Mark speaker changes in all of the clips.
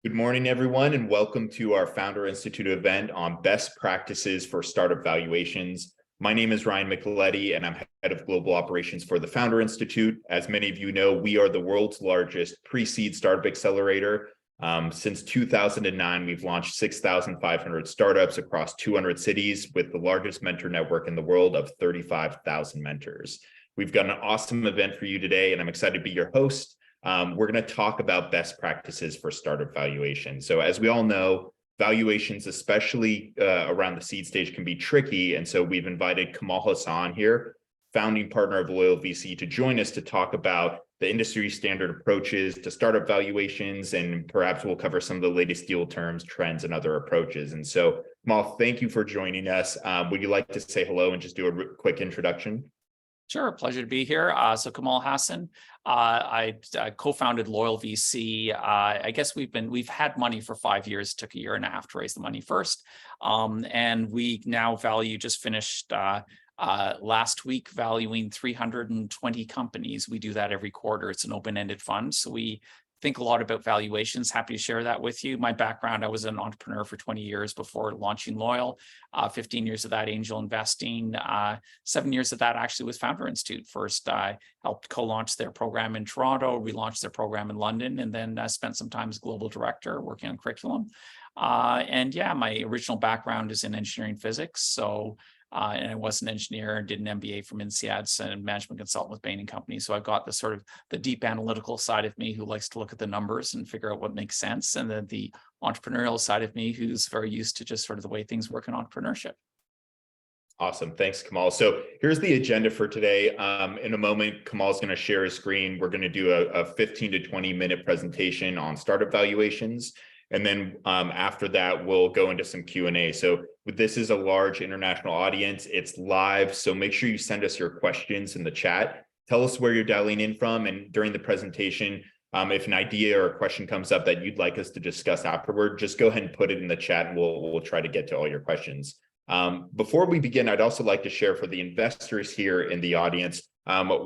Speaker 1: Good morning, everyone, and welcome to our Founder Institute event on best practices for startup valuations. My name is Ryan Micheletti, and I'm head of global operations for the Founder Institute. As many of you know, we are the world's largest pre-seed startup accelerator. Since 2009, we've launched 6,500 startups across 200 cities with the largest mentor network in the world of 35,000 mentors. We've got an awesome event for you today, and I'm excited to be your host. We're going to talk about best practices for startup valuation. So as we all know, valuations, especially around the seed stage, can be tricky. And so we've invited Kamal Hassan here, founding partner of Loyal VC, to join us to talk about the industry standard approaches to startup valuations, and perhaps we'll cover some of the latest deal terms, trends, and other approaches. And so, Kamal, thank you for joining us. Would you like to say hello and just do a quick introduction?
Speaker 2: Sure, pleasure to be here. So Kamal Hassan, I co-founded Loyal VC. I guess we've had money for 5 years. Took a year and a half to raise the money first, and we now just finished last week valuing 320 companies. We do that every quarter. It's an open-ended fund, so we think a lot about valuations. Happy to share that with you. My background, I was an entrepreneur for 20 years before launching Loyal. 15 years of that angel investing, 7 years of that actually was Founder Institute. First, I helped co-launch their program in Toronto, relaunched their program in London, and then spent some time as global director working on curriculum. And yeah, my original background is in engineering physics. So and I was an engineer and did an MBA from INSEAD and management consultant with Bain & Company. So I've got the sort of the deep analytical side of me who likes to look at the numbers and figure out what makes sense. And then the entrepreneurial side of me who's very used to just sort of the way things work in entrepreneurship.
Speaker 1: Awesome. Thanks, Kamal. So here's the agenda for today. In a moment, Kamal's going to share his screen. We're going to do a 15 to 20 minute presentation on startup valuations. And then after that, we'll go into some Q&A. So this is a large international audience. It's live. So make sure you send us your questions in the chat. Tell us where you're dialing in from. And during the presentation, if an idea or a question comes up that you'd like us to discuss afterward, just go ahead and put it in the chat and we'll try to get to all your questions. Before we begin, I'd also like to share for the investors here in the audience,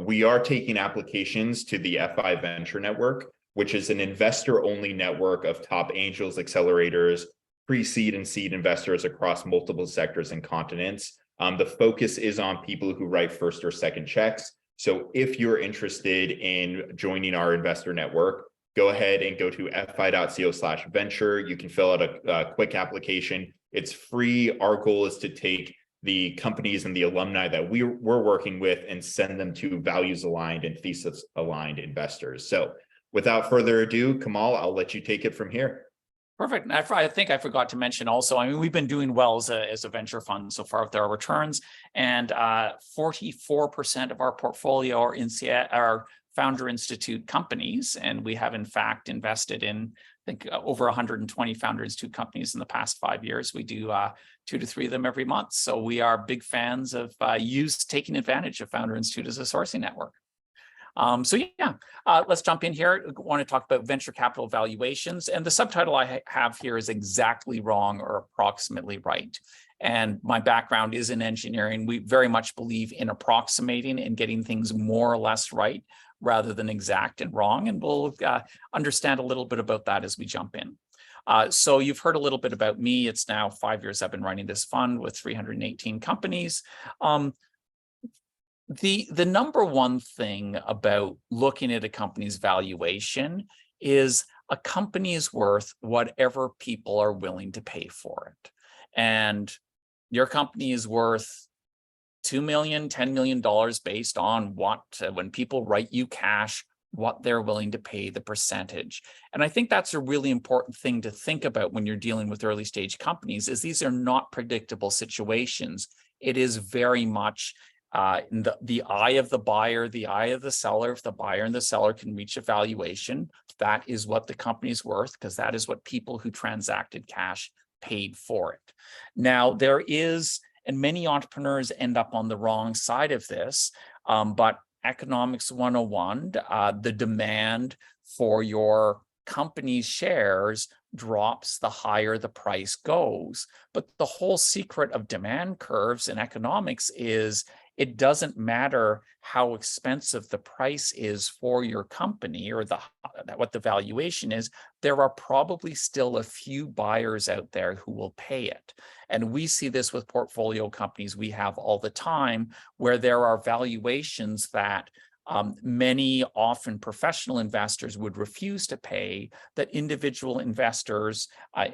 Speaker 1: we are taking applications to the FI Venture Network, which is an investor-only network of top angels, accelerators, pre-seed and seed investors across multiple sectors and continents. The focus is on people who write first or second checks. So if you're interested in joining our investor network, go ahead and go to fi.co/venture. You can fill out a quick application. It's free. Our goal is to take the companies and the alumni that we're working with and send them to values-aligned and thesis-aligned investors. So without further ado, Kamal, I'll let you take it from here.
Speaker 2: Perfect. I think I forgot to mention also, I mean, we've been doing well as a venture fund so far with our returns, and 44% of our portfolio are Founder Institute companies. And we have in fact invested in, I think, over 120 Founder Institute companies in the past 5 years. We do 2 to 3 of them every month. So we are big fans of taking advantage of Founder Institute as a sourcing network. Let's jump in here. I want to talk about venture capital valuations, and the subtitle I have here is exactly wrong or approximately right. And my background is in engineering. We very much believe in approximating and getting things more or less right rather than exact and wrong. And we'll understand a little bit about that as we jump in. So you've heard a little bit about me. It's now 5 years I've been running this fund with 318 companies. The number one thing about looking at a company's valuation is a company is worth whatever people are willing to pay for it. And your company is worth $2 million, $10 million based on when people write you cash, what they're willing to pay, the percentage. And I think that's a really important thing to think about when you're dealing with early stage companies, is these are not predictable situations. It is very much in the eye of the buyer, the eye of the seller. If the buyer and the seller can reach a valuation, that is what the company's worth, because that is what people who transacted cash paid for it. Now, there is, and many entrepreneurs end up on the wrong side of this, but Economics 101, the demand for your company's shares drops the higher the price goes. But the whole secret of demand curves in economics is it doesn't matter how expensive the price is for your company or what the valuation is, there are probably still a few buyers out there who will pay it. And we see this with portfolio companies we have all the time, where there are valuations that many often professional investors would refuse to pay, that individual investors,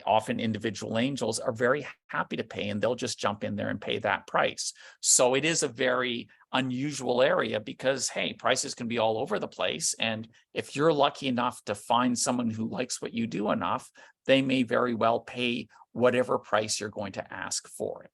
Speaker 2: often individual angels, are very happy to pay, and they'll just jump in there and pay that price. So it is a very unusual area because, hey, prices can be all over the place. And if you're lucky enough to find someone who likes what you do enough, they may very well pay whatever price you're going to ask for it.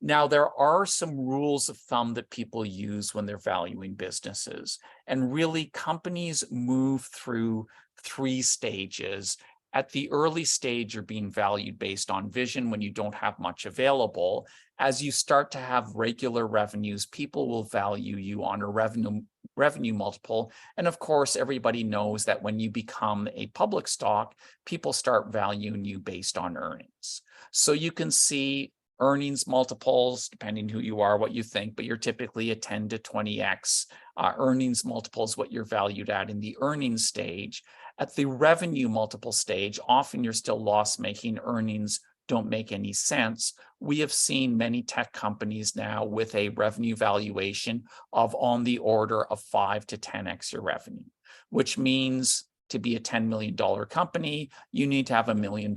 Speaker 2: Now, there are some rules of thumb that people use when they're valuing businesses. And really, companies move through 3 stages. At the early stage, you're being valued based on vision when you don't have much available. As you start to have regular revenues, people will value you on a revenue multiple. And of course, everybody knows that when you become a public stock, people start valuing you based on earnings. So you can see earnings multiples, depending who you are, what you think, but you're typically a 10 to 20x. Earnings multiples, what you're valued at in the earnings stage. At the revenue multiple stage, often you're still loss-making, earnings don't make any sense. We have seen many tech companies now with a revenue valuation of on the order of 5 to 10x your revenue, which means to be a $10 million company, you need to have $1 million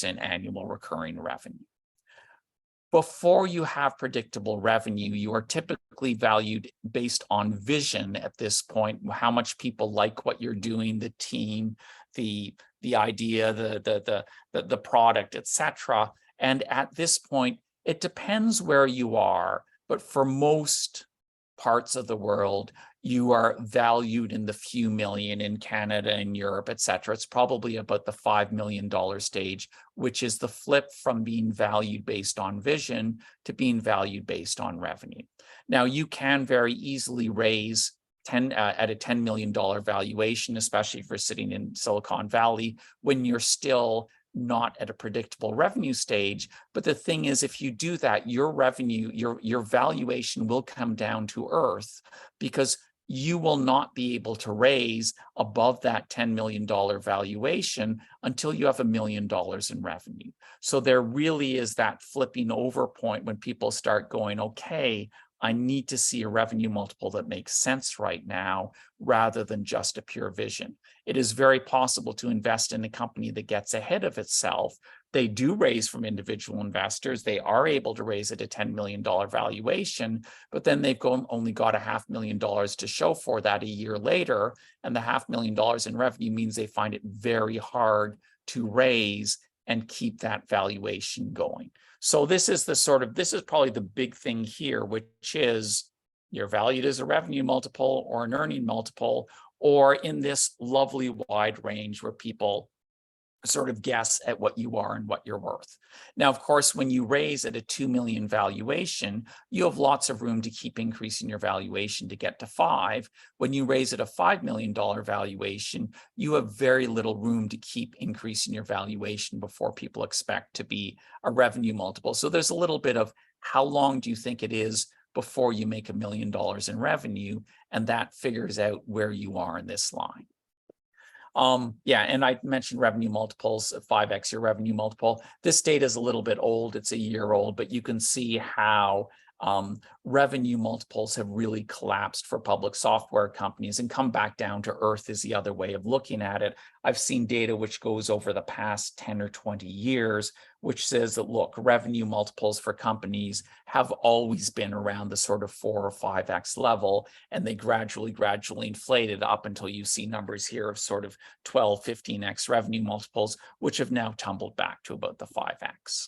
Speaker 2: in annual recurring revenue. Before you have predictable revenue, you are typically valued based on vision at this point, how much people like what you're doing, the team, the idea, the product, etc. And at this point, it depends where you are, but for most parts of the world, you are valued in the few million in Canada and Europe, et cetera. It's probably about the $5 million stage, which is the flip from being valued based on vision to being valued based on revenue. Now, you can very easily raise at a $10 million valuation, especially if you're sitting in Silicon Valley, when you're still not at a predictable revenue stage. But the thing is, if you do that, your revenue, your valuation will come down to earth, because you will not be able to raise above that $10 million valuation until you have $1 million in revenue. So there really is that flipping over point when people start going, okay, I need to see a revenue multiple that makes sense right now, rather than just a pure vision. It is very possible to invest in a company that gets ahead of itself. They do raise from individual investors. They are able to raise at a $10 million valuation, but then they've only got $500,000 to show for that a year later. And the $500,000 in revenue means they find it very hard to raise and keep that valuation going. So this is probably the big thing here, which is you're valued as a revenue multiple or an earning multiple, or in this lovely wide range where people sort of guess at what you are and what you're worth. Now, of course, when you raise at a 2 million valuation, you have lots of room to keep increasing your valuation to get to 5. When you raise at a $5 million valuation, you have very little room to keep increasing your valuation before people expect to be a revenue multiple. So there's a little bit of how long do you think it is before you make $1 million in revenue, and that figures out where you are in this line. And I mentioned revenue multiples, 5x your revenue multiple. This data is a little bit old, it's a year old, but you can see how revenue multiples have really collapsed for public software companies and come back down to earth is the other way of looking at it. I've seen data which goes over the past 10 or 20 years, which says that, look, revenue multiples for companies have always been around the sort of 4 or 5x level, and they gradually inflated up until you see numbers here of sort of 12, 15x revenue multiples, which have now tumbled back to about the 5x.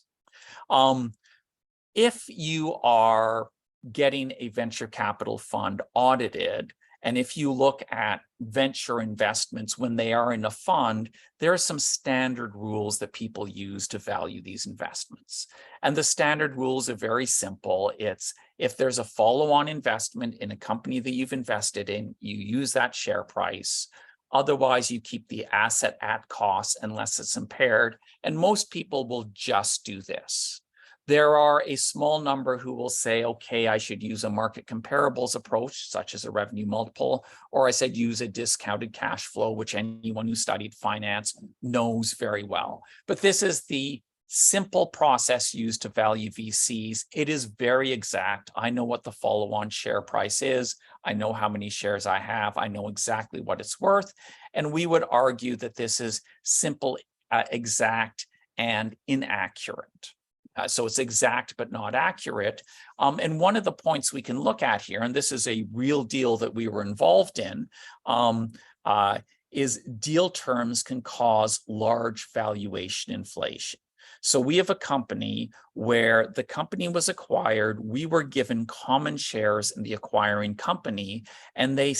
Speaker 2: If you are getting a venture capital fund audited, and if you look at venture investments when they are in a fund, there are some standard rules that people use to value these investments. And the standard rules are very simple. It's if there's a follow-on investment in a company that you've invested in, you use that share price. Otherwise, you keep the asset at cost unless it's impaired. And most people will just do this. There are a small number who will say, okay, I should use a market comparables approach, such as a revenue multiple, or I said use a discounted cash flow, which anyone who studied finance knows very well. But this is the simple process used to value VCs. It is very exact. I know what the follow-on share price is. I know how many shares I have. I know exactly what it's worth. And we would argue that this is simple, exact, and inaccurate. So it's exact but not accurate. And one of the points we can look at here, and this is a real deal that we were involved in, is deal terms can cause large valuation inflation. So we have a company where the company was acquired, we were given common shares in the acquiring company, and they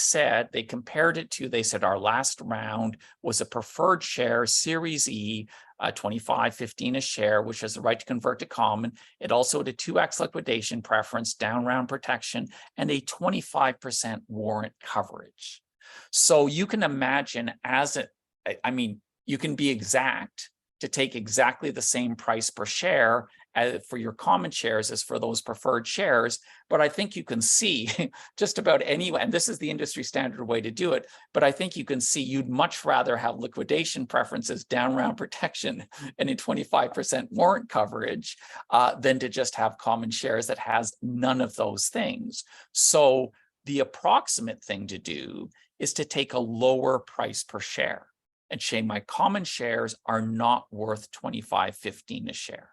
Speaker 2: compared it to, they said our last round was a preferred share, Series E, $25.15 a share, which has the right to convert to common. It also had a 2x liquidation preference, down round protection, and a 25% warrant coverage. So you can imagine you can be exact to take exactly the same price per share for your common shares as for those preferred shares. But I think you can see just about anyway, and this is the industry standard way to do it, but I think you can see you'd much rather have liquidation preferences, down round protection, and a 25% warrant coverage than to just have common shares that has none of those things. So the approximate thing to do is to take a lower price per share and say my common shares are not worth $25.15 a share.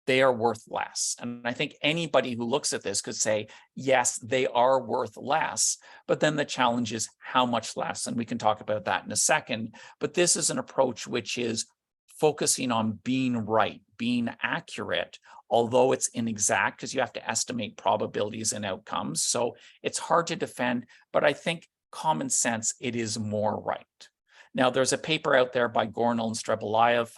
Speaker 2: They are worth less. And I think anybody who looks at this could say, yes, they are worth less, but then the challenge is how much less? And we can talk about that in a second. But this is an approach which is focusing on being right, being accurate, although it's inexact because you have to estimate probabilities and outcomes. So it's hard to defend, but I think common sense, it is more right. Now, there's a paper out there by Gornal and Strebeloev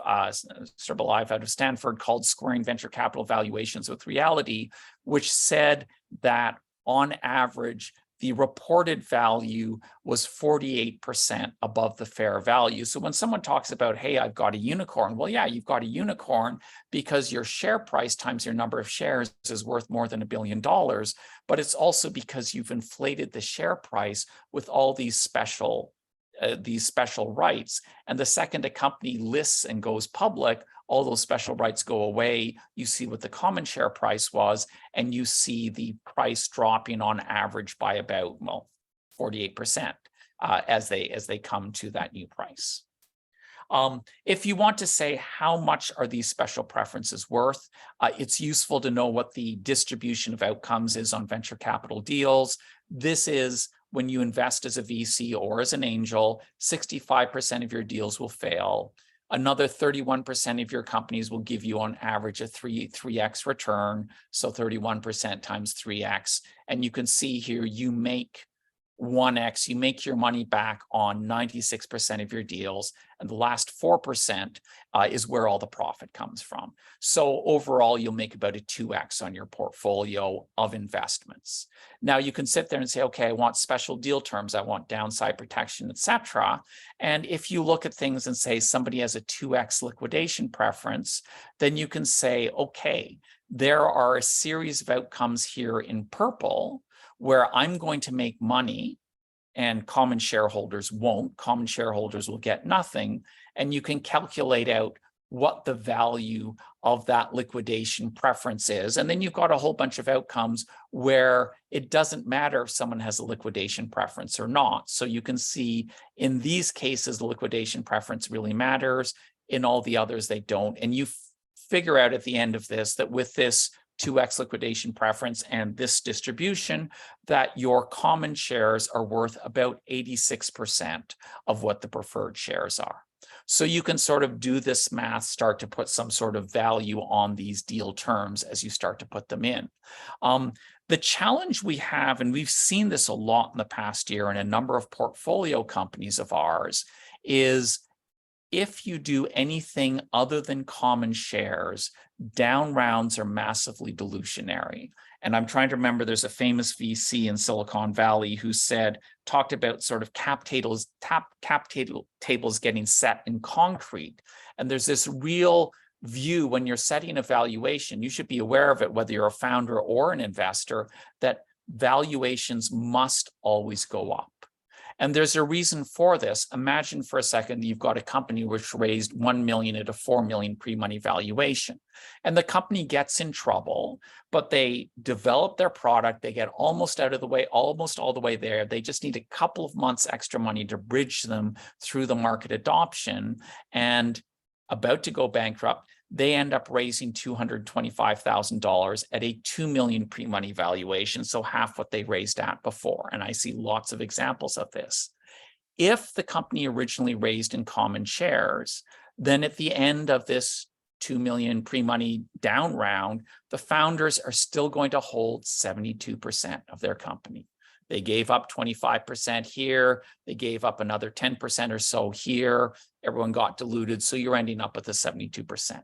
Speaker 2: out of Stanford called Squaring Venture Capital Valuations with Reality, which said that on average, the reported value was 48% above the fair value. So when someone talks about, hey, I've got a unicorn, well, yeah, you've got a unicorn because your share price times your number of shares is worth more than $1 billion, but it's also because you've inflated the share price with all these special rights. And the second a company lists and goes public, all those special rights go away. You see what the common share price was, and you see the price dropping on average by about 48% as they come to that new price. If you want to say how much are these special preferences worth, it's useful to know what the distribution of outcomes is on venture capital deals. This is when you invest as a VC or as an angel, 65% of your deals will fail. Another 31% of your companies will give you on average a 3x return. So 31% times 3x. And you can see here, you make 1x, you make your money back on 96% of your deals, and the last 4% is where all the profit comes from. So overall, you'll make about a 2x on your portfolio of investments. Now you can sit there and say, okay, I want special deal terms, I want downside protection, etc. And if you look at things and say somebody has a 2x liquidation preference, then you can say, okay, there are a series of outcomes here in purple where I'm going to make money and common shareholders won't. Common shareholders will get nothing. And you can calculate out what the value of that liquidation preference is. And then you've got a whole bunch of outcomes where it doesn't matter if someone has a liquidation preference or not. So you can see in these cases, the liquidation preference really matters. In all the others, they don't. And you figure out at the end of this that with this 2x liquidation preference and this distribution, that your common shares are worth about 86% of what the preferred shares are. So you can sort of do this math, start to put some sort of value on these deal terms as you start to put them in. The challenge we have, and we've seen this a lot in the past year in a number of portfolio companies of ours, is if you do anything other than common shares, down rounds are massively dilutionary. And I'm trying to remember, there's a famous VC in Silicon Valley who talked about sort of cap tables getting set in concrete. And there's this real view when you're setting a valuation, you should be aware of it, whether you're a founder or an investor, that valuations must always go up. And there's a reason for this. Imagine for a second that you've got a company which raised 1 million at a 4 million pre-money valuation. And the company gets in trouble, but they develop their product, they get almost out of the way, almost all the way there. They just need a couple of months extra money to bridge them through the market adoption, and about to go bankrupt, they end up raising $225,000 at a 2 million pre-money valuation, so half what they raised at before. And I see lots of examples of this. If the company originally raised in common shares, then at the end of this 2 million pre-money down round, the founders are still going to hold 72% of their company. They gave up 25% here. They gave up another 10% or so here. Everyone got diluted. So you're ending up with a 72%.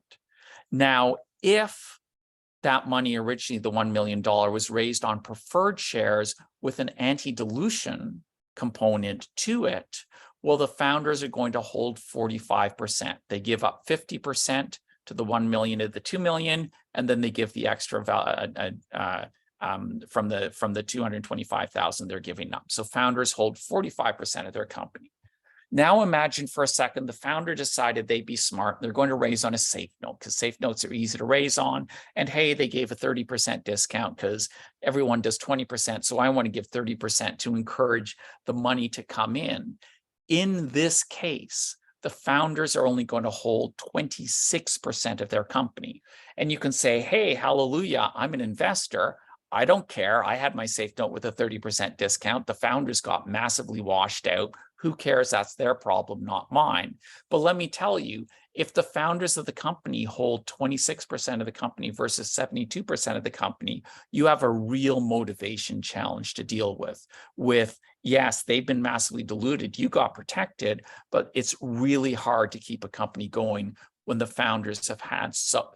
Speaker 2: Now, if that money originally, the $1 million, was raised on preferred shares with an anti-dilution component to it, well, the founders are going to hold 45%. They give up 50% to the 1 million of the 2 million, and then they give the extra from the 225,000 they're giving up. So founders hold 45% of their company. Now imagine for a second the founder decided they'd be smart. They're going to raise on a safe note because safe notes are easy to raise on. And hey, they gave a 30% discount because everyone does 20%. So I want to give 30% to encourage the money to come in. In this case, the founders are only going to hold 26% of their company. And you can say, hey, hallelujah, I'm an investor. I don't care. I had my safe note with a 30% discount. The founders got massively washed out. Who cares? That's their problem, not mine. But let me tell you, if the founders of the company hold 26% of the company versus 72% of the company, you have a real motivation challenge to deal with, yes, they've been massively diluted. You got protected, but it's really hard to keep a company going when the founders have had so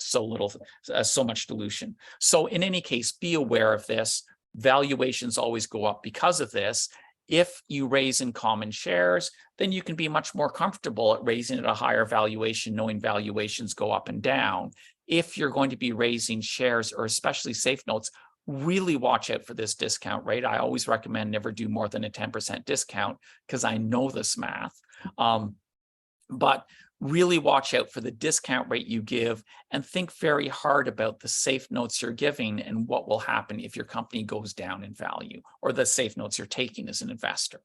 Speaker 2: much dilution. So in any case, be aware of this. Valuations always go up because of this. If you raise in common shares, then you can be much more comfortable at raising at a higher valuation, knowing valuations go up and down. If you're going to be raising shares, or especially safe notes, really watch out for this discount rate. I always recommend never do more than a 10% discount because I know this math. But really watch out for the discount rate you give and think very hard about the safe notes you're giving and what will happen if your company goes down in value, or the safe notes you're taking as an investor.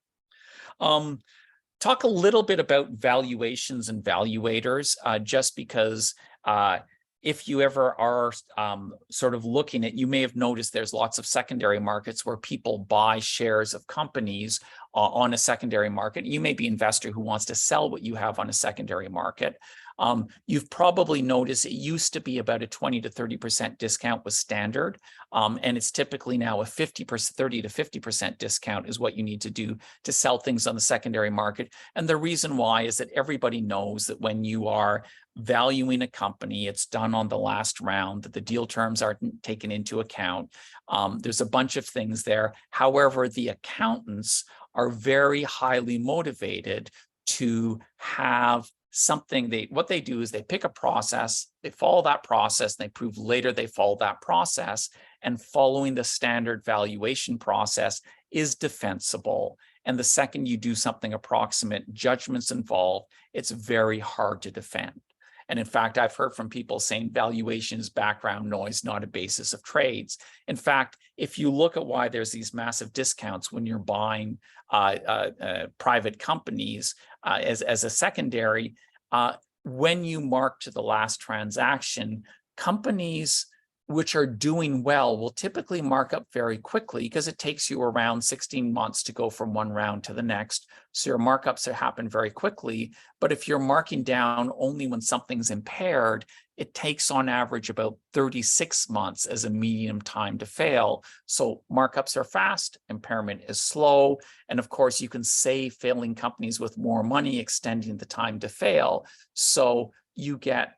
Speaker 2: Talk a little bit about valuations and valuators, just because if you ever are sort of looking at, you may have noticed there's lots of secondary markets where people buy shares of companies on a secondary market. You may be an investor who wants to sell what you have on a secondary market. You've probably noticed it used to be about a 20 to 30% discount was standard. And it's typically now a 30 to 50% discount is what you need to do to sell things on the secondary market. And the reason why is that everybody knows that when you are valuing a company, it's done on the last round, that the deal terms aren't taken into account. There's a bunch of things there. However, the accountants are very highly motivated to have something. What they do is they pick a process, they follow that process, and they prove later they follow that process, and following the standard valuation process is defensible. And the second you do something approximate, judgments involved, it's very hard to defend. And in fact, I've heard from people saying valuation is background noise, not a basis of trades. In fact, if you look at why there's these massive discounts when you're buying private companies as a secondary, when you mark to the last transaction, companies which are doing well will typically mark up very quickly because it takes you around 16 months to go from one round to the next. So your markups happen very quickly. But if you're marking down only when something's impaired, it takes on average about 36 months as a medium time to fail. So markups are fast, impairment is slow. And of course, you can save failing companies with more money, extending the time to fail. So you get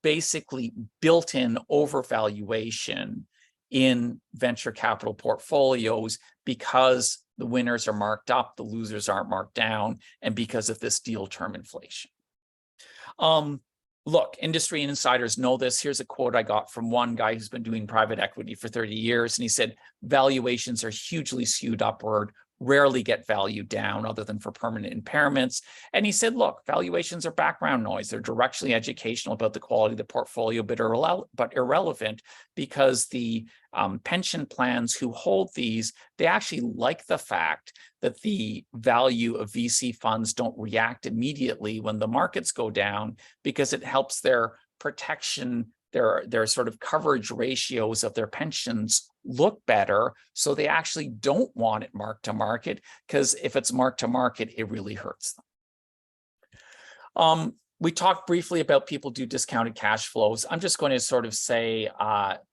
Speaker 2: basically built-in overvaluation in venture capital portfolios because the winners are marked up, the losers aren't marked down, and because of this deal term inflation. look, industry insiders know this. Here's a quote I got from one guy who's been doing private equity for 30 years. And he said, valuations are hugely skewed upward, rarely get valued down other than for permanent impairments. And he said, look, valuations are background noise. They're directionally educational about the quality of the portfolio, but irrelevant because the pension plans who hold these, they actually like the fact that the value of VC funds don't react immediately when the markets go down, because it helps their protection, their sort of coverage ratios of their pensions look better. So they actually don't want it marked to market, because if it's marked to market, it really hurts them. We talked briefly about people do discounted cash flows. I'm just going to sort of say,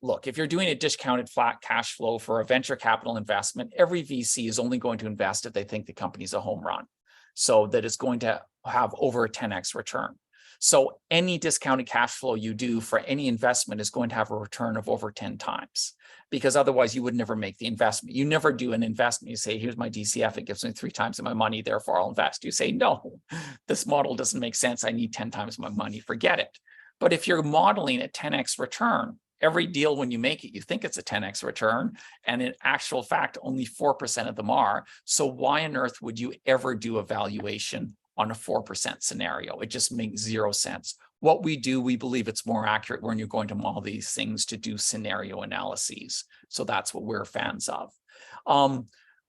Speaker 2: look, if you're doing a discounted flat cash flow for a venture capital investment, every VC is only going to invest if they think the company's a home run, so that it's going to have over a 10x return. So any discounted cash flow you do for any investment is going to have a return of over 10 times, because otherwise you would never make the investment. You never do an investment. You say, here's my DCF, it gives me 3 times my money, therefore I'll invest. You say, no, this model doesn't make sense. I need 10 times my money, forget it. But if you're modeling a 10x return, every deal when you make it, you think it's a 10x return, and in actual fact, only 4% of them are. So why on earth would you ever do a valuation on a 4% scenario? It just makes zero sense. What we do, we believe it's more accurate when you're going to model these things to do scenario analyses. So that's what we're fans of.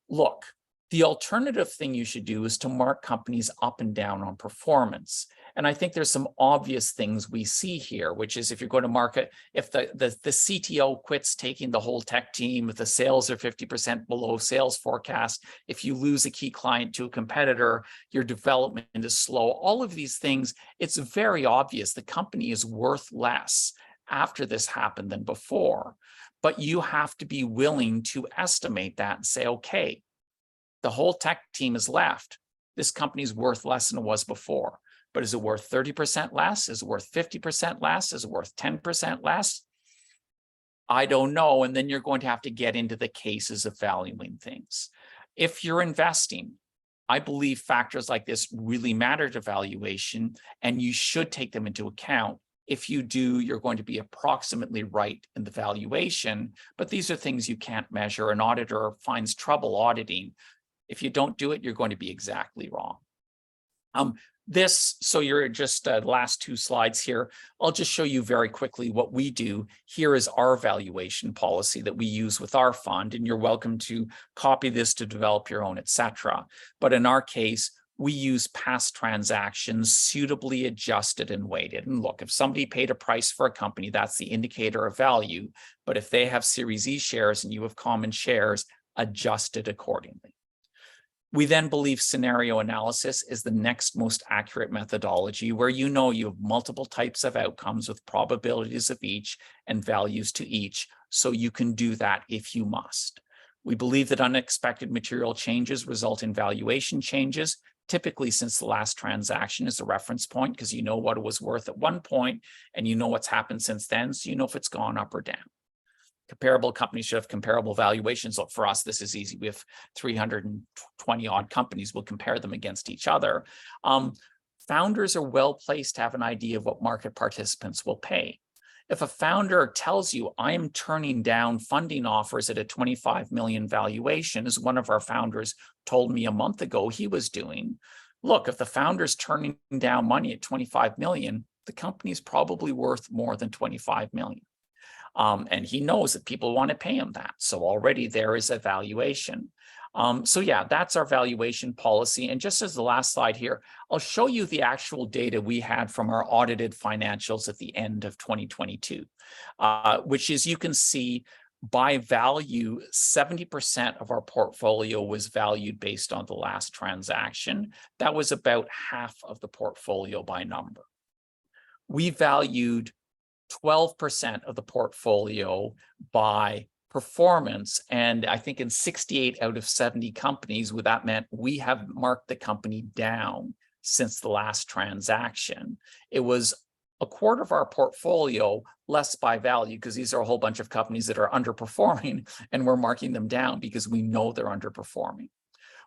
Speaker 2: Look, the alternative thing you should do is to mark companies up and down on performance. And I think there's some obvious things we see here, which is if you're going to market, if the CTO quits taking the whole tech team, if the sales are 50% below sales forecast, if you lose a key client to a competitor, your development is slow, all of these things, it's very obvious the company is worth less after this happened than before. But you have to be willing to estimate that and say, okay, the whole tech team is left. This company is worth less than it was before. But is it worth 30% less? Is it worth 50% less? Is it worth 10% less? I don't know. And then you're going to have to get into the cases of valuing things. If you're investing, I believe factors like this really matter to valuation, and you should take them into account. If you do, you're going to be approximately right in the valuation, but these are things you can't measure. An auditor finds trouble auditing. If you don't do it, you're going to be exactly wrong. So you're just last 2 slides here. I'll just show you very quickly what we do. Here is our valuation policy that we use with our fund, and you're welcome to copy this to develop your own, etc. But in our case, we use past transactions suitably adjusted and weighted. And look, if somebody paid a price for a company, that's the indicator of value. But if they have Series E shares and you have common shares, adjusted accordingly. We then believe scenario analysis is the next most accurate methodology, where you know you have multiple types of outcomes with probabilities of each and values to each, so you can do that if you must. We believe that unexpected material changes result in valuation changes, typically since the last transaction is a reference point, because you know what it was worth at one point and you know what's happened since then, so you know if it's gone up or down. Comparable companies should have comparable valuations. Look, for us, this is easy. We have 320 odd companies. We'll compare them against each other. Founders are well placed to have an idea of what market participants will pay. If a founder tells you, I am turning down funding offers at a 25 million valuation, as one of our founders told me a month ago he was doing, look, if the founder's turning down money at 25 million, the company's probably worth more than 25 million. And he knows that people want to pay him that. So already there is a valuation. So yeah, that's our valuation policy. And just as the last slide here, I'll show you the actual data we had from our audited financials at the end of 2022, which is, you can see by value, 70% of our portfolio was valued based on the last transaction. That was about half of the portfolio by number. We valued 12% of the portfolio by performance. And I think in 68 out of 70 companies, what that meant, we have marked the company down since the last transaction. It was a quarter of our portfolio less by value, because these are a whole bunch of companies that are underperforming, and we're marking them down because we know they're underperforming.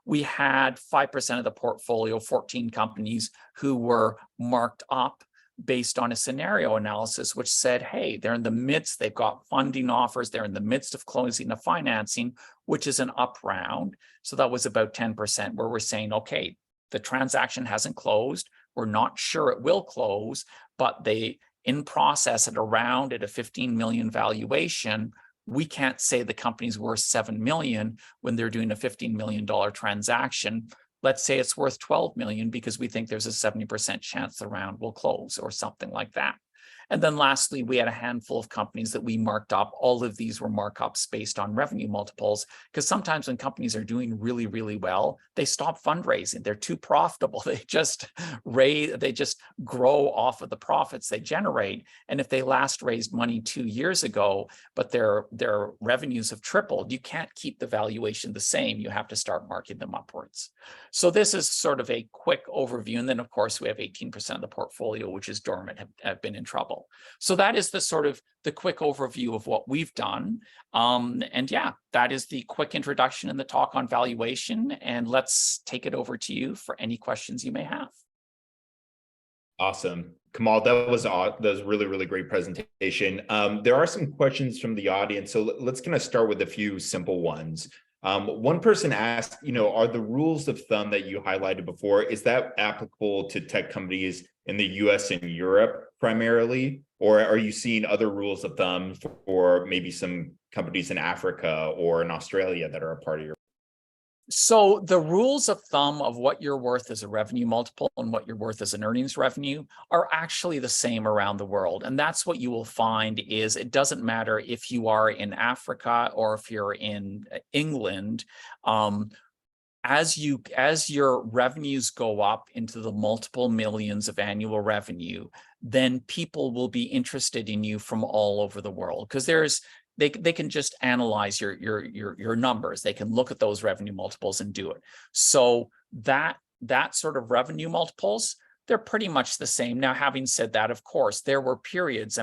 Speaker 2: We had 5% of the portfolio, 14 companies, who were marked up based on a scenario analysis, which said, hey, they're in the midst, they've got funding offers, they're in the midst of closing the financing, which is an up round. So that was about 10%, where we're saying, okay, the transaction hasn't closed. We're not sure it will close, but they in process at around at a 15 million valuation. We can't say the company's worth 7 million when they're doing a $15 million transaction. Let's say it's worth 12 million because we think there's a 70% chance the round will close or something like that. And then lastly, we had a handful of companies that we marked up. All of these were markups based on revenue multiples, because sometimes when companies are doing really, really well, they stop fundraising. They're too profitable. They just grow off of the profits they generate. And if they last raised money 2 years ago, but their revenues have tripled, you can't keep the valuation the same. You have to start marking them upwards. So this is sort of a quick overview. And then, of course, we have 18% of the portfolio, which is dormant, have been in trouble. So that is the sort of the quick overview of what we've done. And yeah, that is the quick introduction and the talk on valuation. And let's take it over to you for any questions you may have.
Speaker 1: Awesome. Kamal, that was really, really great presentation. There are some questions from the audience, so let's kind of start with a few simple ones. One person asked, are the rules of thumb that you highlighted before, is that applicable to tech companies in the US and Europe primarily, or are you seeing other rules of thumb for maybe some companies in Africa or in Australia that are a part of your?
Speaker 2: So the rules of thumb of what you're worth as a revenue multiple and what you're worth as an earnings revenue are actually the same around the world. And that's what you will find is it doesn't matter if you are in Africa or if you're in England. As your revenues go up into the multiple millions of annual revenue, then people will be interested in you from all over the world, because they can just analyze your numbers. They can look at those revenue multiples and do it. So that sort of revenue multiples, they're pretty much the same. Now, having said that, of course, there were periods,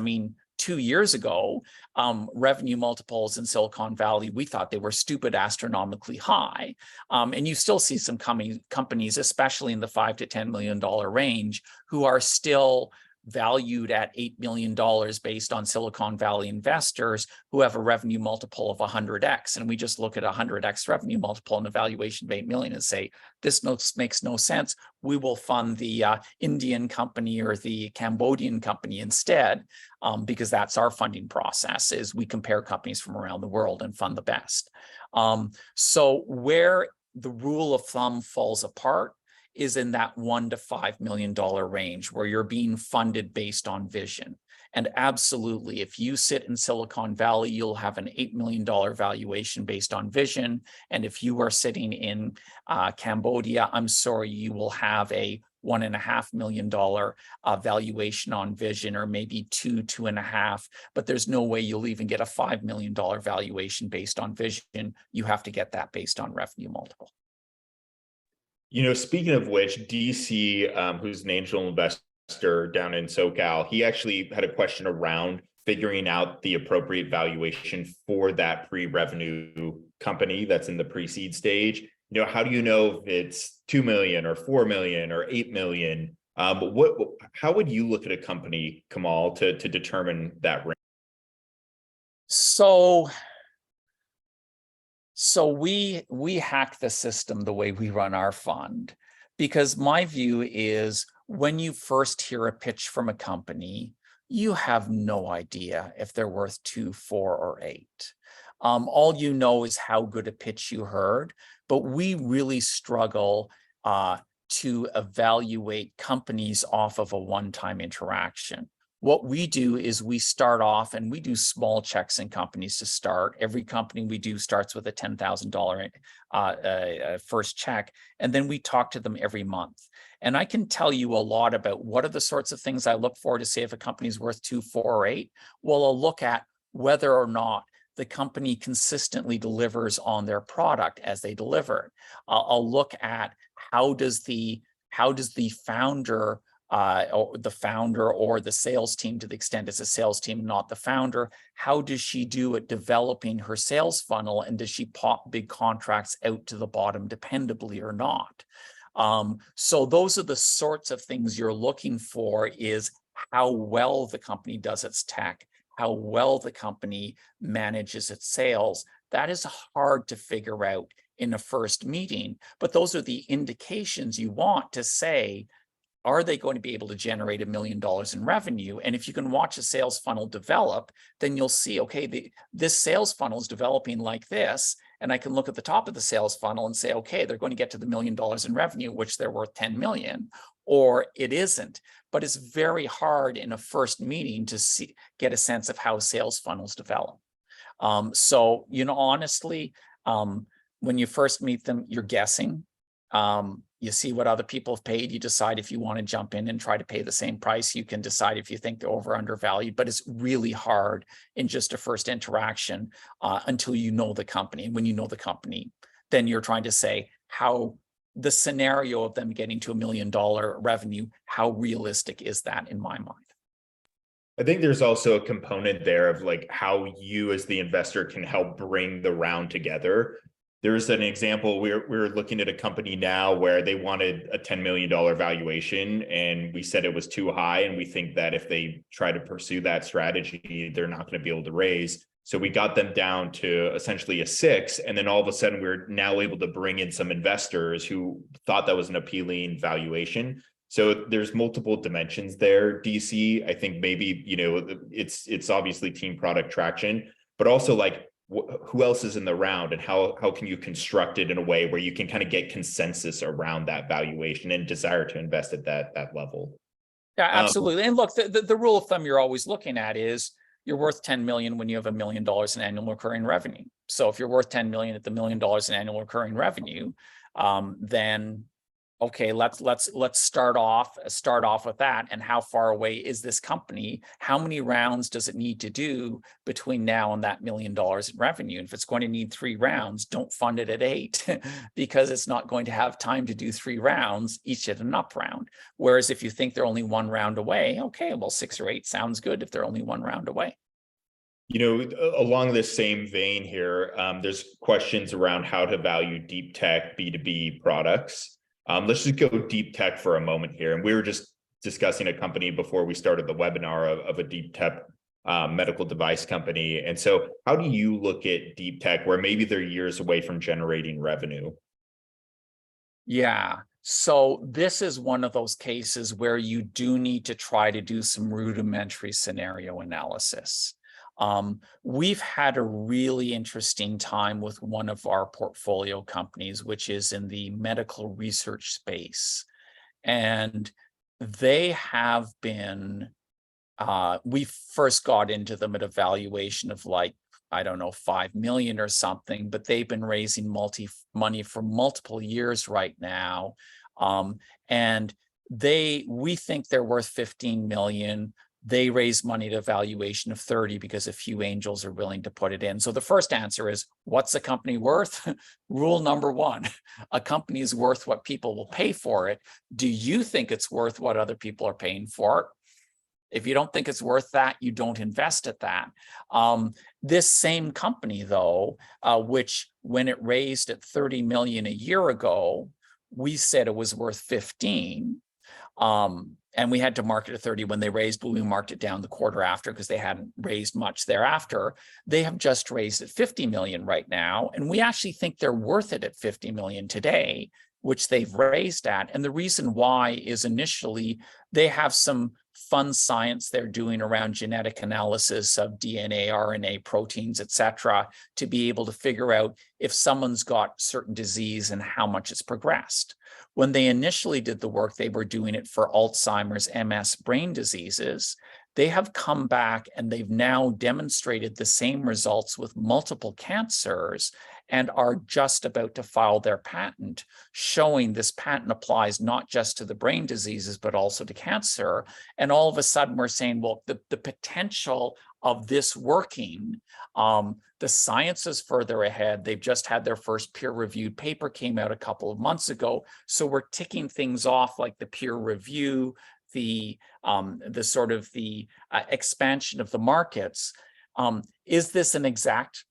Speaker 2: 2 years ago, revenue multiples in Silicon Valley, we thought they were stupid, astronomically high. And you still see some companies, especially in the $5 to $10 million range, who are still valued at $8 million based on Silicon Valley investors who have a revenue multiple of 100x. And we just look at a 100x revenue multiple and a valuation of 8 million and say, this makes no sense. We will fund the Indian company or the Cambodian company instead, because that's our funding process, is we compare companies from around the world and fund the best. So where the rule of thumb falls apart is in that $1 to $5 million range, where you're being funded based on vision. And absolutely, if you sit in Silicon Valley, you'll have an $8 million valuation based on vision. And if you are sitting in Cambodia, I'm sorry, you will have a $1.5 million valuation on vision, or maybe 2.5, but there's no way you'll even get a $5 million valuation based on vision. You have to get that based on revenue multiple.
Speaker 1: Speaking of which, DC, who's an angel investor down in SoCal, he actually had a question around figuring out the appropriate valuation for that pre-revenue company that's in the pre-seed stage. How do you know if it's 2 million or 4 million or 8 million? How would you look at a company, Kamal, to determine that range?
Speaker 2: So we hack the system the way we run our fund, because my view is when you first hear a pitch from a company, you have no idea if they're worth 2, 4, or 8. All you know is how good a pitch you heard, but we really struggle to evaluate companies off of a one-time interaction. What we do is we start off and we do small checks in companies to start. Every company we do starts with a $10,000 first check, and then we talk to them every month. And I can tell you a lot about what are the sorts of things I look for to say if a company is worth 2, 4, or 8. Well, I'll look at whether or not the company consistently delivers on their product as they deliver. I'll look at how does the founder or the sales team, to the extent it's a sales team, not the founder, how does she do at developing her sales funnel, and does she pop big contracts out to the bottom dependably or not? So those are the sorts of things you're looking for, is how well the company does its tech, how well the company manages its sales. That is hard to figure out in a first meeting, but those are the indications you want to say, are they going to be able to generate $1 million in revenue? And if you can watch a sales funnel develop, then you'll see, okay, this sales funnel is developing like this. And I can look at the top of the sales funnel and say, okay, they're going to get to the $1 million in revenue, which they're worth 10 million, or it isn't. But it's very hard in a first meeting to get a sense of how sales funnels develop. So, honestly, when you first meet them, you're guessing. You see what other people have paid. You decide if you want to jump in and try to pay the same price. You can decide if you think they're over or undervalued, but it's really hard in just a first interaction until you know the company. And when you know the company, then you're trying to say how the scenario of them getting to $1 million revenue, how realistic is that in my mind?
Speaker 1: I think there's also a component there of like how you as the investor can help bring the round together. There's an example, we're looking at a company now where they wanted a $10 million valuation, and we said it was too high. And we think that if they try to pursue that strategy, they're not going to be able to raise. So we got them down to essentially a 6. And then all of a sudden, we're now able to bring in some investors who thought that was an appealing valuation. So there's multiple dimensions there, DC. I think maybe, it's obviously team product traction, but also like, who else is in the round, and how can you construct it in a way where you can kind of get consensus around that valuation and desire to invest at that level?
Speaker 2: Yeah, absolutely. And look, the rule of thumb you're always looking at is you're worth 10 million when you have $1 million in annual recurring revenue. So if you're worth 10 million at the $1 million in annual recurring revenue, then okay, let's start off with that. And how far away is this company? How many rounds does it need to do between now and that $1 million in revenue? And if it's going to need 3 rounds, don't fund it at 8 because it's not going to have time to do 3 rounds, each at an up round. Whereas if you think they're only 1 round away, okay, well, 6 or 8 sounds good if they're only 1 round away.
Speaker 1: Along this same vein here, there's questions around how to value deep tech B2B products. Let's just go deep tech for a moment here. And we were just discussing a company before we started the webinar of a deep tech medical device company. And so how do you look at deep tech where maybe they're years away from generating revenue?
Speaker 2: Yeah. So this is one of those cases where you do need to try to do some rudimentary scenario analysis. We've had a really interesting time with one of our portfolio companies, which is in the medical research space. And they have been, we first got into them at a valuation of like, I don't know, 5 million or something, but they've been raising money for multiple years right now. And we think they're worth 15 million. They raise money at a valuation of 30 because a few angels are willing to put it in. So the first answer is, what's a company worth? Rule number 1, a company is worth what people will pay for it. Do you think it's worth what other people are paying for it? If you don't think it's worth that, you don't invest at that. This same company, though, which when it raised at 30 million a year ago, we said it was worth 15. And we had to market at 30 when they raised, but we marked it down the quarter after because they hadn't raised much thereafter. They have just raised at 50 million right now. And we actually think they're worth it at 50 million today, which they've raised at. And the reason why is initially they have some fun science they're doing around genetic analysis of DNA, RNA, proteins, et cetera, to be able to figure out if someone's got certain disease and how much it's progressed. When they initially did the work, they were doing it for Alzheimer's, MS, brain diseases. They have come back and they've now demonstrated the same results with multiple cancers and are just about to file their patent, showing this patent applies not just to the brain diseases, but also to cancer. And all of a sudden we're saying, well, the potential of this working, the science is further ahead. They've just had their first peer-reviewed paper came out a couple of months ago. So we're ticking things off like the peer review, the expansion of the markets. Is this an exact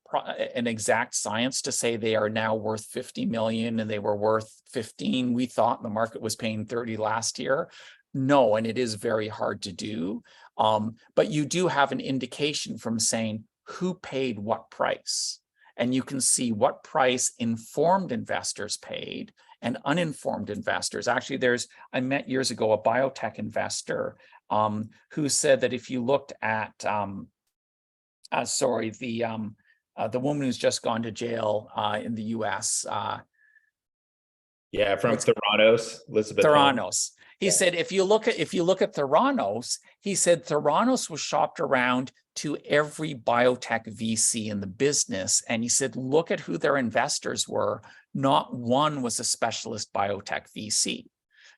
Speaker 2: science to say they are now worth 50 million and they were worth 15? We thought the market was paying 30 last year. No, and it is very hard to do. But you do have an indication from saying who paid what price. And you can see what price informed investors paid and uninformed investors. Actually, I met years ago a biotech investor who said that if you looked at, the woman who's just gone to jail in the US.
Speaker 1: Yeah, from Theranos, Elizabeth Holmes.
Speaker 2: Theranos. He said, if you look at Theranos, he said Theranos was shopped around to every biotech VC in the business. And he said, look at who their investors were. Not one was a specialist biotech VC,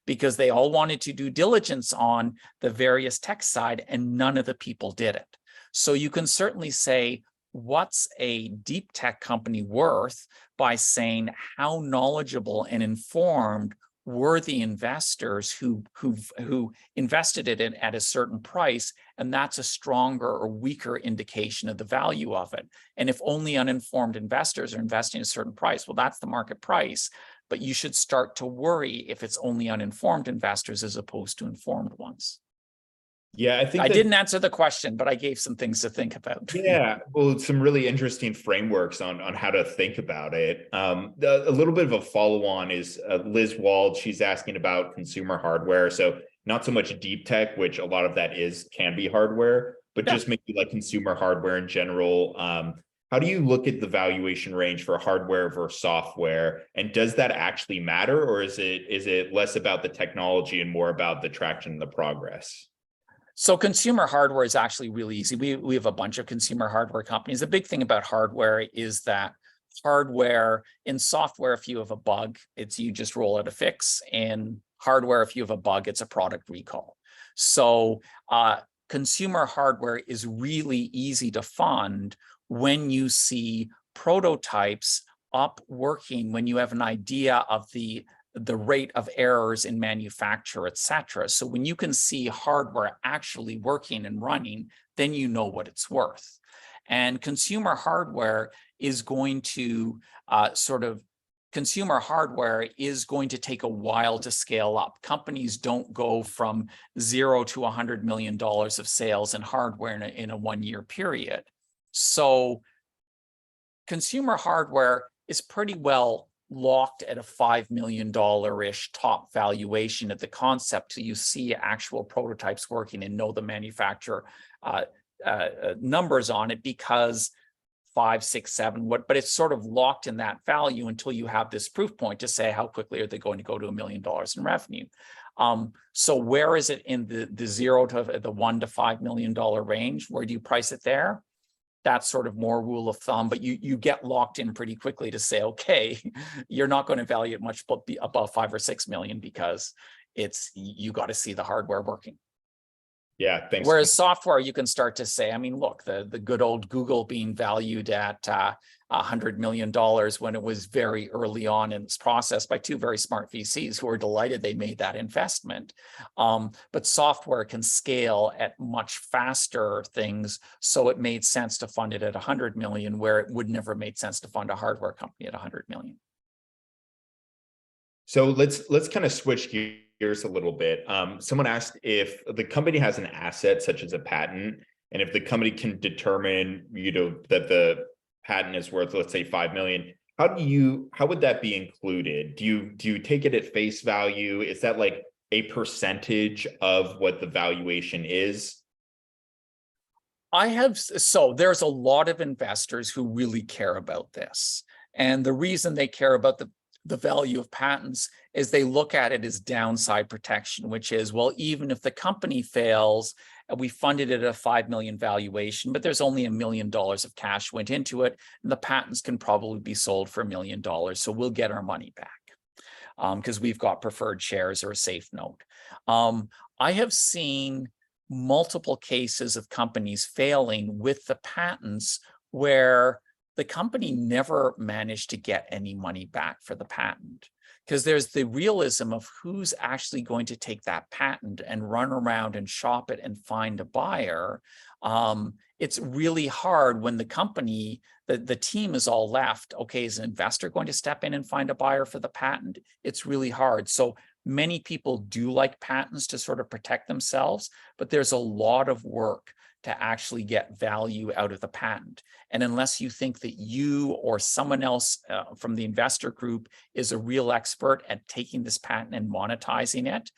Speaker 2: because they all wanted to do diligence on the various tech side and none of the people did it. So you can certainly say, what's a deep tech company worth by saying how knowledgeable and informed were the investors who invested it in at a certain price, and that's a stronger or weaker indication of the value of it. And if only uninformed investors are investing at a certain price, well, that's the market price. But you should start to worry if it's only uninformed investors as opposed to informed ones.
Speaker 1: Yeah, I think
Speaker 2: I didn't answer the question, but I gave some things to think about.
Speaker 1: Yeah, well, some really interesting frameworks on how to think about it. A little bit of a follow-on is Liz Wald. She's asking about consumer hardware. So not so much deep tech, which a lot of that can be hardware, but just maybe like consumer hardware in general. How do you look at the valuation range for hardware versus software? And does that actually matter, or is it less about the technology and more about the traction and the progress?
Speaker 2: So consumer hardware is actually really easy. We have a bunch of consumer hardware companies. The big thing about hardware is that hardware in software, if you have a bug, you just roll out a fix. In hardware, if you have a bug, it's a product recall. So consumer hardware is really easy to fund when you see prototypes up working, when you have an idea of the rate of errors in manufacture, et cetera. So when you can see hardware actually working and running, then you know what it's worth. And consumer hardware is going to take a while to scale up. Companies don't go from 0 to $100 million of sales in hardware in a 1-year period. So consumer hardware is pretty well locked at a $5 million-ish top valuation at the concept till you see actual prototypes working and know the manufacturer numbers on it, because 5, 6, 7, but it's sort of locked in that value until you have this proof point to say how quickly are they going to go to $1 million in revenue. So where is it in the 0 to the $1 to $5 million range? Where do you price it there? That's sort of more rule of thumb, but you get locked in pretty quickly to say, okay, you're not going to value it much above 5 or 6 million, because you got to see the hardware working.
Speaker 1: Yeah, thanks.
Speaker 2: Whereas software, you can start to say, I mean, look, the good old Google being valued at $100 million when it was very early on in this process by 2 very smart VCs who were delighted they made that investment. But software can scale at much faster things, so it made sense to fund it at 100 million, where it would never made sense to fund a hardware company at 100 million.
Speaker 1: So let's kind of switch gears a little bit. Someone asked if the company has an asset such as a patent, and if the company can determine, that the patent is worth, let's say, 5 million. How would that be included? Do you take it at face value? Is that like a percentage of what the valuation is?
Speaker 2: So there's a lot of investors who really care about this. And the reason they care about the value of patents is they look at it as downside protection, which is, well, even if the company fails, we funded it at a 5 million valuation, but there's only $1 million of cash went into it, and the patents can probably be sold for $1 million. So we'll get our money back because we've got preferred shares or a safe note. I have seen multiple cases of companies failing with the patents where the company never managed to get any money back for the patent, because there's the realism of who's actually going to take that patent and run around and shop it and find a buyer. It's really hard when the company, the team is all left. Okay, is an investor going to step in and find a buyer for the patent? It's really hard. So many people do like patents to sort of protect themselves, but there's a lot of work to actually get value out of the patent. And unless you think that you or someone else from the investor group is a real expert at taking this patent and monetizing it,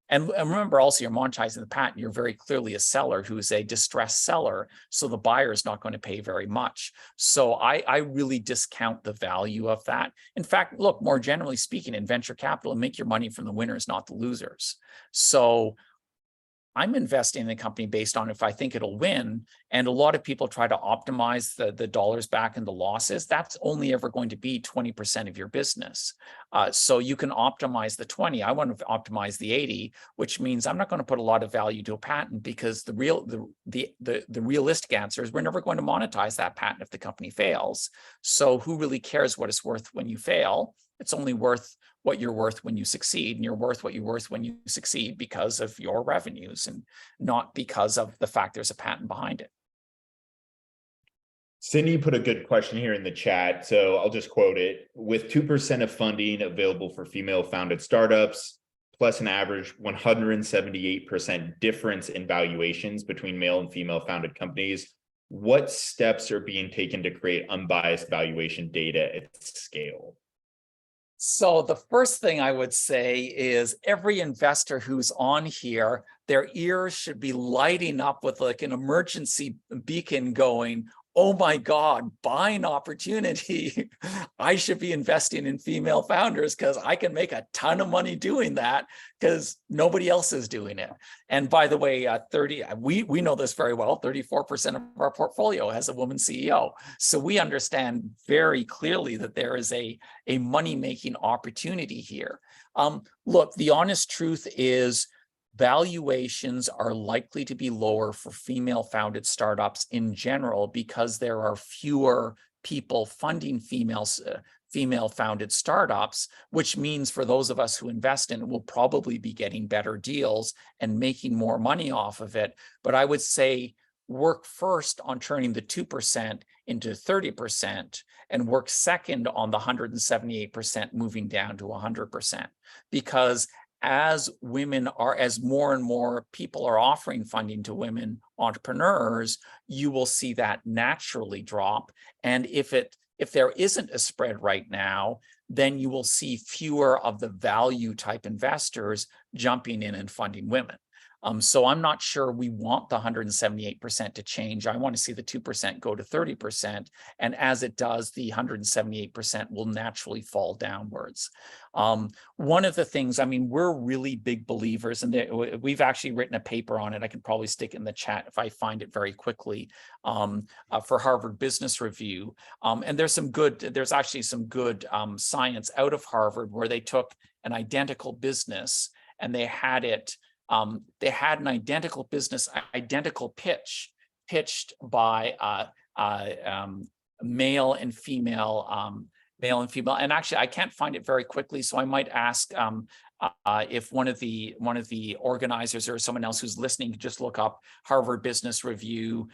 Speaker 2: and remember also, you're monetizing the patent, you're very clearly a seller who's a distressed seller, so the buyer is not going to pay very much. So I really discount the value of that. In fact, look, more generally speaking, in venture capital, make your money from the winners, not the losers. So I'm investing in the company based on if I think it'll win. And a lot of people try to optimize the dollars back and the losses. That's only ever going to be 20% of your business. So you can optimize the 20. I want to optimize the 80, which means I'm not going to put a lot of value to a patent, because the realistic answer is we're never going to monetize that patent if the company fails. So who really cares what it's worth when you fail? It's only worth what you're worth when you succeed, and you're worth what you're worth when you succeed because of your revenues and not because of the fact there's a patent behind it.
Speaker 1: Cindy put a good question here in the chat, so I'll just quote it. With 2% of funding available for female-founded startups, plus an average 178% difference in valuations between male and female-founded companies, what steps are being taken to create unbiased valuation data at scale?
Speaker 2: So the first thing I would say is every investor who's on here, their ears should be lighting up with like an emergency beacon going, oh my God, buying opportunity. I should be investing in female founders because I can make a ton of money doing that because nobody else is doing it. And by the way, we know this very well, 34% of our portfolio has a woman CEO. So we understand very clearly that there is a money-making opportunity here. Look, the honest truth is valuations are likely to be lower for female-founded startups in general because there are fewer people funding female-founded startups, which means for those of us who invest in it, we'll probably be getting better deals and making more money off of it. But I would say work first on turning the 2% into 30% and work second on the 178% moving down to 100%. Because as more and more people are offering funding to women entrepreneurs, you will see that naturally drop. And if there isn't a spread right now, then you will see fewer of the value type investors jumping in and funding women. So I'm not sure we want the 178% to change. I want to see the 2% go to 30%. And as it does, the 178% will naturally fall downwards. One of the things, I mean, we're really big believers, and we've actually written a paper on it. I can probably stick it in the chat if I find it very quickly, for Harvard Business Review. And there's actually some good science out of Harvard where they took an identical business and they had an identical business, identical pitch pitched by male and female. And actually, I can't find it very quickly, so I might ask if one of the organizers or someone else who's listening could just look up Harvard Business Review,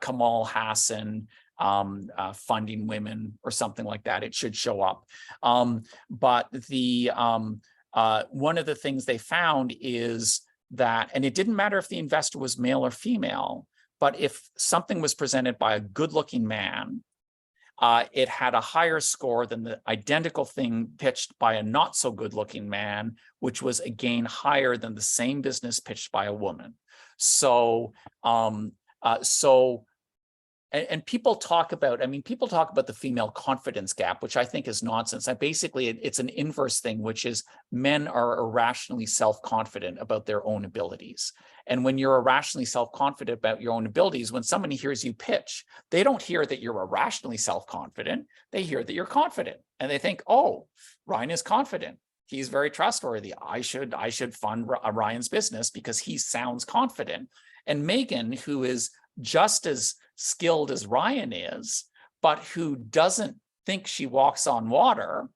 Speaker 2: Kamal Hassan, funding women or something like that. It should show up. But one of the things they found is that, and it didn't matter if the investor was male or female, but if something was presented by a good-looking man, it had a higher score than the identical thing pitched by a not so good-looking man, which was again higher than the same business pitched by a woman. So, and people talk about, people talk about the female confidence gap, which I think is nonsense. Basically, it's an inverse thing, which is men are irrationally self-confident about their own abilities. And when you're irrationally self-confident about your own abilities, when somebody hears you pitch, they don't hear that you're irrationally self-confident. They hear that you're confident. And they think, oh, Ryan is confident. He's very trustworthy. I should fund Ryan's business because he sounds confident. And Megan, who is just as skilled as Ryan is, but who doesn't think she walks on water,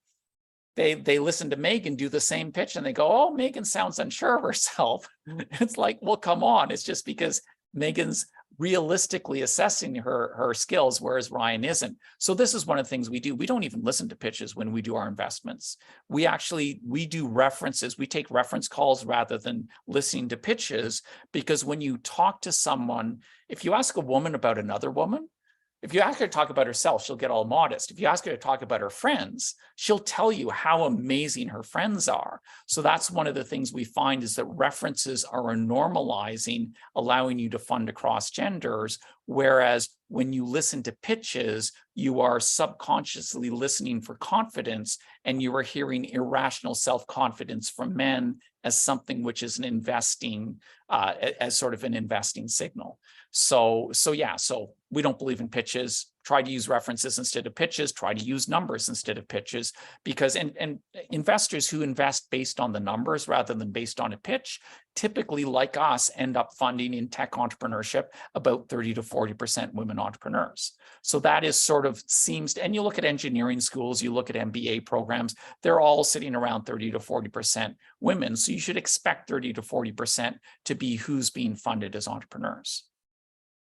Speaker 2: they listen to Megan do the same pitch and they go, oh, Megan sounds unsure of herself. It's like, well, come on. It's just because Megan's realistically assessing her skills, whereas Ryan isn't. So this is one of the things we do. We don't even listen to pitches when we do our investments. We do references. We take reference calls rather than listening to pitches, because when you talk to someone, if you ask a woman about another woman, if you ask her to talk about herself, she'll get all modest. If you ask her to talk about her friends, she'll tell you how amazing her friends are. So that's one of the things we find, is that references are a normalizing, allowing you to fund across genders. Whereas when you listen to pitches, you are subconsciously listening for confidence, and you are hearing irrational self-confidence from men as something which is an investing, as sort of an investing signal. So we don't believe in pitches. Try to use references instead of pitches. Try to use numbers instead of pitches, because and investors who invest based on the numbers rather than based on a pitch, typically, like us, end up funding in tech entrepreneurship about 30 to 40% women entrepreneurs. So that is sort of seems to, and you look at engineering schools, you look at MBA programs, they're all sitting around 30 to 40% women. So you should expect 30 to 40% to be who's being funded as entrepreneurs.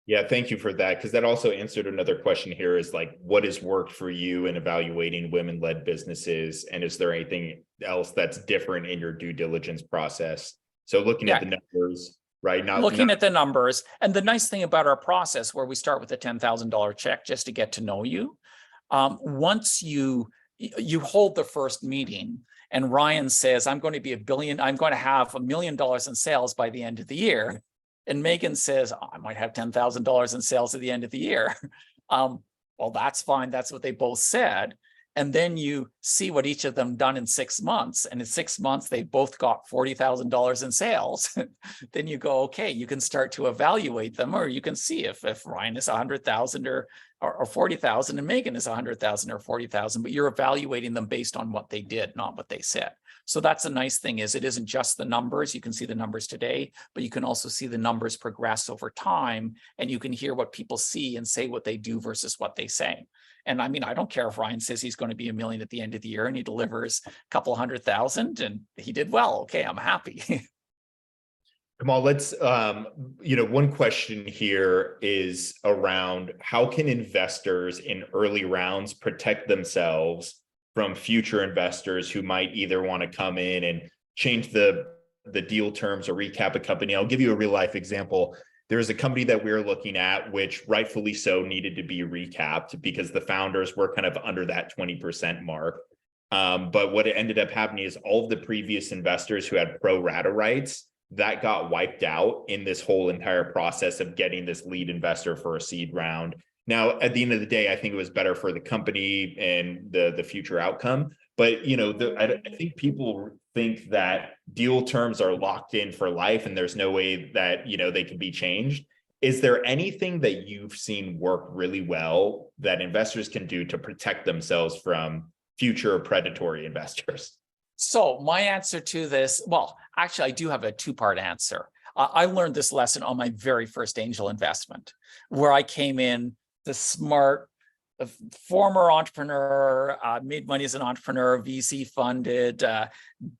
Speaker 1: Yeah, thank you for that, because that also answered another question here, is like, what has worked for you in evaluating women-led businesses? And is there anything else that's different in your due diligence process? So looking at the numbers, right?
Speaker 2: Looking at the numbers. And the nice thing about our process, where we start with a $10,000 check just to get to know you, once you hold the first meeting and Ryan says, I'm going to have $1 million in sales by the end of the year. And Megan says, oh, I might have $10,000 in sales at the end of the year. Well, that's fine. That's what they both said. And then you see what each of them done in 6 months. And in 6 months, they both got $40,000 in sales. Then you go, okay, you can start to evaluate them, or you can see if Ryan is 100,000 or 40,000 and Megan is 100,000 or 40,000, but you're evaluating them based on what they did, not what they said. So that's a nice thing, is it isn't just the numbers. You can see the numbers today, but you can also see the numbers progress over time, and you can hear what people see and say what they do versus what they say. And I mean, I don't care if Ryan says he's going to be $1 million at the end of the year and he delivers a couple 100,000 and he did well. Okay, I'm happy.
Speaker 1: Kamal, let's, one question here is around, how can investors in early rounds protect themselves from future investors who might either want to come in and change the deal terms or recap a company? I'll give you a real life example. There's a company that we're looking at, which rightfully so needed to be recapped because the founders were kind of under that 20% mark. But what ended up happening is all of the previous investors who had pro rata rights, that got wiped out in this whole entire process of getting this lead investor for a seed round. Now, at the end of the day, I think it was better for the company and the future outcome. But I think people think that deal terms are locked in for life and there's no way that they can be changed. Is there anything that you've seen work really well that investors can do to protect themselves from future predatory investors?
Speaker 2: So my answer to this, well, actually, I do have a two-part answer. I learned this lesson on my very first angel investment, where I came in, the smart, former entrepreneur, made money as an entrepreneur, VC funded,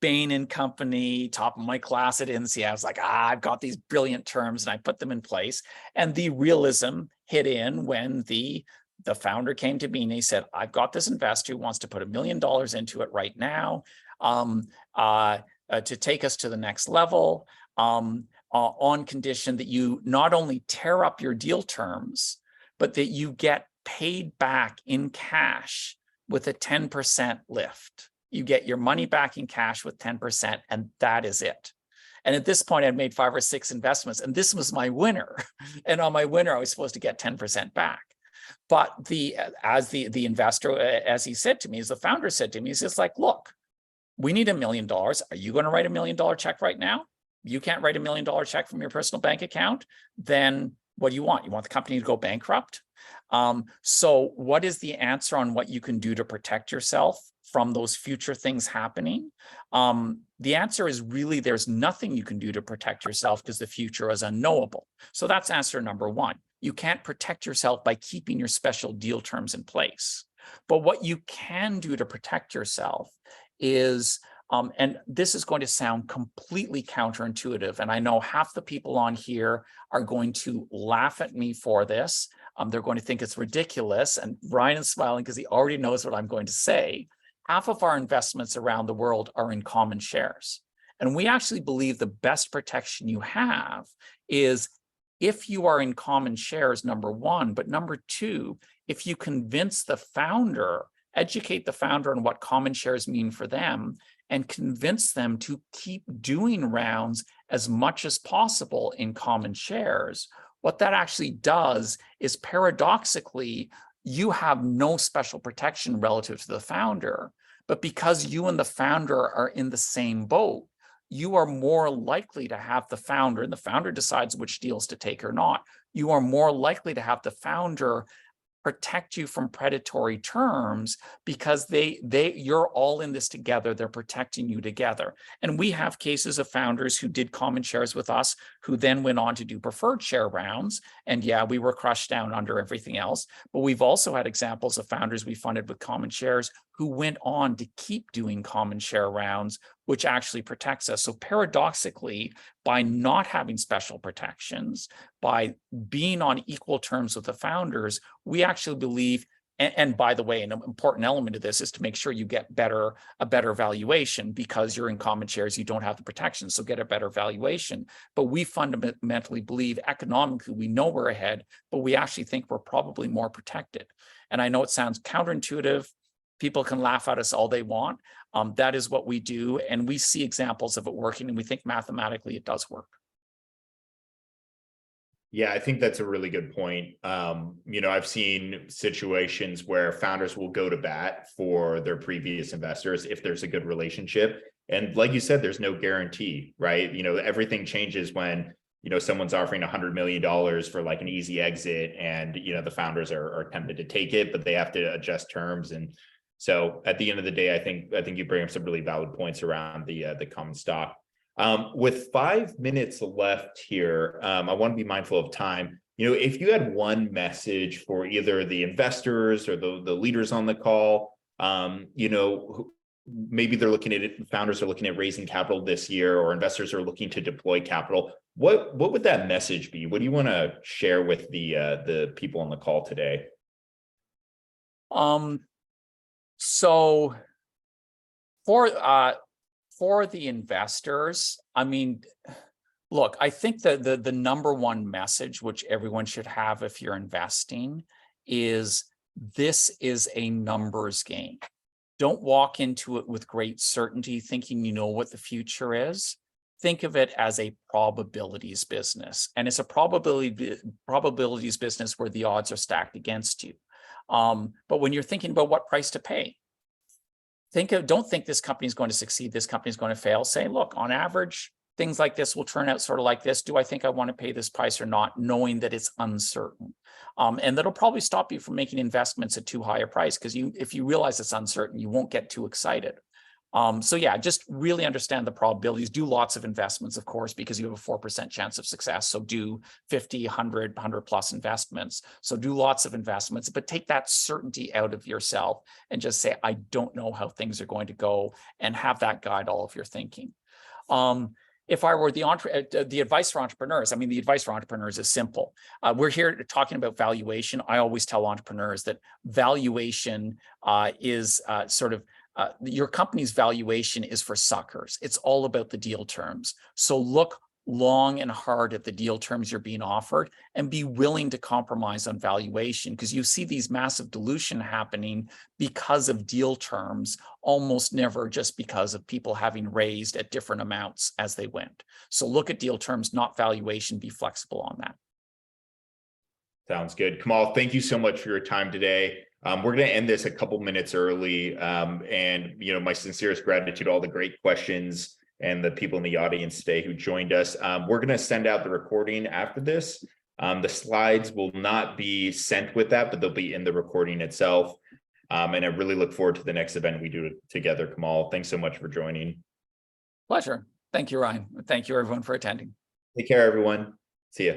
Speaker 2: Bain and Company, top of my class at INSEE. I was like, I've got these brilliant terms, and I put them in place. And the realism hit in when the founder came to me and he said, I've got this investor who wants to put $1 million into it right now, to take us to the next level, on condition that you not only tear up your deal terms, but that you get paid back in cash with a 10% lift. You get your money back in cash with 10%, and that is it. And at this point, I'd made 5 or 6 investments, and this was my winner. And on my winner, I was supposed to get 10% back. But as the investor, as he said to me, as the founder said to me, he's just like, look, we need $1 million. Are you going to write $1 million check right now? You can't write $1 million check from your personal bank account. Then what do you want? You want the company to go bankrupt? So what is the answer on what you can do to protect yourself from those future things happening? The answer is really there's nothing you can do to protect yourself because the future is unknowable. So that's answer number one. You can't protect yourself by keeping your special deal terms in place. But what you can do to protect yourself is And this is going to sound completely counterintuitive. And I know half the people on here are going to laugh at me for this. They're going to think it's ridiculous. And Ryan is smiling because he already knows what I'm going to say. Half of our investments around the world are in common shares. And we actually believe the best protection you have is if you are in common shares, number one, but number two, if you convince the founder, educate the founder on what common shares mean for them, and convince them to keep doing rounds as much as possible in common shares, what that actually does is paradoxically, you have no special protection relative to the founder, but because you and the founder are in the same boat, you are more likely to have the founder, and the founder decides which deals to take or not, you are more likely to have the founder protect you from predatory terms because you're all in this together. They're protecting you together. And we have cases of founders who did common shares with us, who then went on to do preferred share rounds. And yeah, we were crushed down under everything else. But we've also had examples of founders we funded with common shares who went on to keep doing common share rounds, which actually protects us. So paradoxically, by not having special protections, by being on equal terms with the founders, we actually believe, and by the way, an important element of this is to make sure you get a better valuation, because you're in common shares, you don't have the protection, so get a better valuation. But we fundamentally believe economically, we know we're ahead, but we actually think we're probably more protected. And I know it sounds counterintuitive. People can laugh at us all they want. That is what we do. And we see examples of it working, and we think mathematically it does work.
Speaker 1: Yeah, I think that's a really good point. I've seen situations where founders will go to bat for their previous investors if there's a good relationship. And like you said, there's no guarantee, right? Everything changes when, someone's offering $100 million for like an easy exit, and, the founders are tempted to take it, but they have to adjust terms. And so at the end of the day, I think you bring up some really valid points around the common stock. With 5 minutes left here, I want to be mindful of time. If you had one message for either the investors or the leaders on the call, maybe they're looking at it, founders are looking at raising capital this year, or investors are looking to deploy capital, what would that message be? What do you want to share with the people on the call today?
Speaker 2: So for the investors, I mean, look, I think that the number one message, which everyone should have if you're investing, is this is a numbers game. Don't walk into it with great certainty thinking you know what the future is. Think of it as a probabilities business. And it's a probabilities business where the odds are stacked against you. But when you're thinking about what price to pay, don't think this company is going to succeed, this company is going to fail. Say, look, on average, things like this will turn out sort of like this. Do I think I want to pay this price or not, knowing that it's uncertain? And that'll probably stop you from making investments at too high a price, because if you realize it's uncertain, you won't get too excited. So yeah, just really understand the probabilities. Do lots of investments, of course, because you have a 4% chance of success. So do 50, 100 plus investments. So do lots of investments, but take that certainty out of yourself and just say, I don't know how things are going to go, and have that guide all of your thinking. If I were the advice for entrepreneurs, I mean, the advice for entrepreneurs is simple. We're here talking about valuation. I always tell entrepreneurs that valuation is your company's valuation is for suckers. It's all about the deal terms. So look long and hard at the deal terms you're being offered, and be willing to compromise on valuation, because you see these massive dilution happening because of deal terms, almost never just because of people having raised at different amounts as they went. So look at deal terms, not valuation. Be flexible on that.
Speaker 1: Sounds good. Kamal, thank you so much for your time today. We're going to end this a couple minutes early. And my sincerest gratitude to all the great questions and the people in the audience today who joined us. We're going to send out the recording after this. The slides will not be sent with that, but they'll be in the recording itself. And I really look forward to the next event we do together. Kamal, thanks so much for joining.
Speaker 2: Pleasure. Thank you, Ryan. Thank you, everyone, for attending.
Speaker 1: Take care, everyone. See ya.